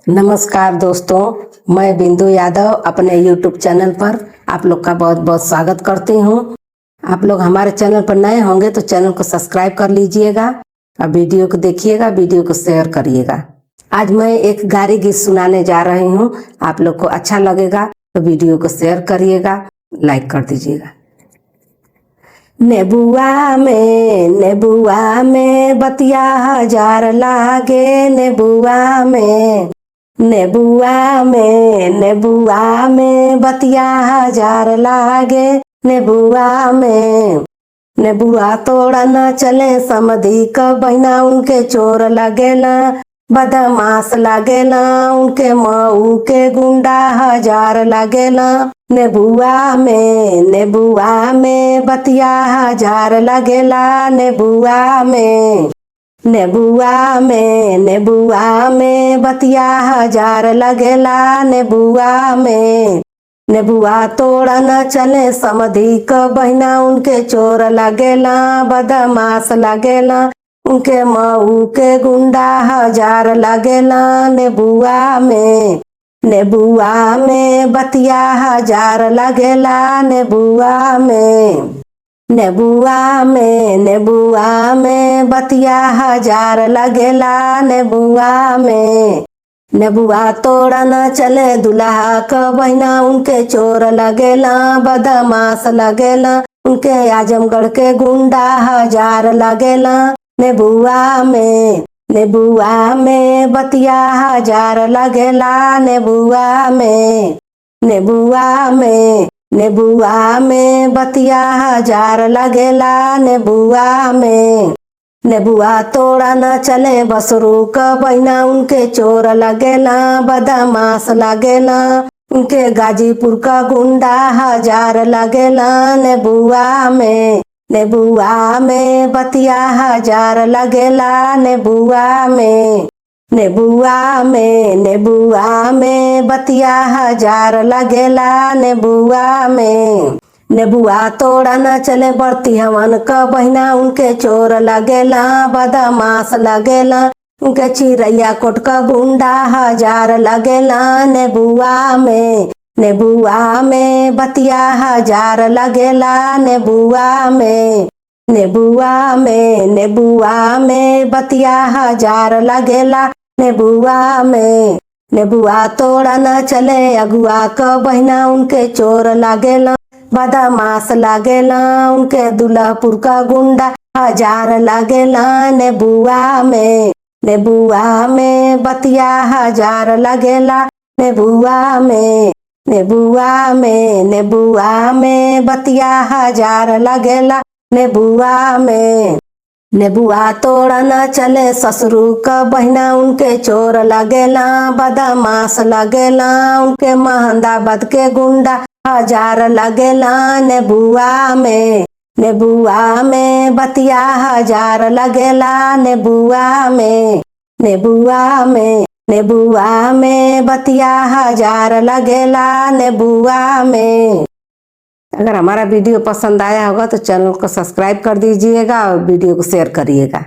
नमस्कार दोस्तों, मैं बिंदु यादव अपने YouTube चैनल पर आप लोग का बहुत बहुत स्वागत करती हूँ। आप लोग हमारे चैनल पर नए होंगे तो चैनल को सब्सक्राइब कर लीजिएगा और वीडियो को देखिएगा, वीडियो को शेयर करिएगा। आज मैं एक गारी गीत सुनाने जा रही हूँ। आप लोग को अच्छा लगेगा तो वीडियो को शेयर करिएगा, लाइक कर दीजिएगा। नेबुआ में बतिया हजार लागे, नेबुआ में बतिया हजार लागे, नेबुआ तोड़ा न चले समधी क बहिना, उनके चोर लगेला बदमाश लगेला, उनके मऊ के गुंडा हजार लगेला। नेबुआ में बतिया हजार लगेला, नेबुआ में बतिया हजार लगेला, नेबुआ तोड़ा न चले समधी क बहिना, उनके चोर लगेला बदमाश लगेला, उनके मऊ के गुंडा हजार लगेला। नेबुआ में बतिया हजार लगेला, नेबुआ में बतिया हजार लगेला, नेबुआ तोड़ा न चले दुल्हा क बहिना, उनके चोर लगेला बदमाश लगेला, उनके आजमगढ़ के गुंडा हजार लगेला। नेबुआ में बतिया हजार लगेला, नेबुआ में बतिया हजार लगेला, नेबुआ तोड़ा न चले बसरू क बहिना, उनके चोर लगेला बदमाश लगेला, उनके गाजीपुर का गुंडा हजार लगेला। नेबुआ में बतिया हजार लगेला, नेबुआ में बतिया हजार लगेला, नेबुआ तोड़ा न चले बरती हवन क बहिना, उनके चोर लगेला बदमाश लगेला, उनके चिरैया कोट का गुंडा हजार लगेला। नेबुआ में बतिया हजार लगेला, नेबुआ में बतिया हजार लगेला, नेबुआ तोड़ा न चले अगुआ क बहिना, उनके चोर लगेला बदमाश लगेला, उनके दुल्हापुर का गुंडा हजार लगेला। नेबुआ में बतिया हजार लगेला, नेबुआ में बतिया हजार लगेला, नेबुआ तोड़ा न चले ससुरू क बहिना, उनके चोर लगेला बदमाश लगेला, उनके महंदाबाद के गुंडा हजार लगेला। नेबुआ में बतिया हजार लगेला, नेबुआ में बतिया हजार लगेला, नेबुआ में। अगर हमारा वीडियो पसंद आया होगा तो चैनल को सब्सक्राइब कर दीजिएगा और वीडियो को शेयर करिएगा।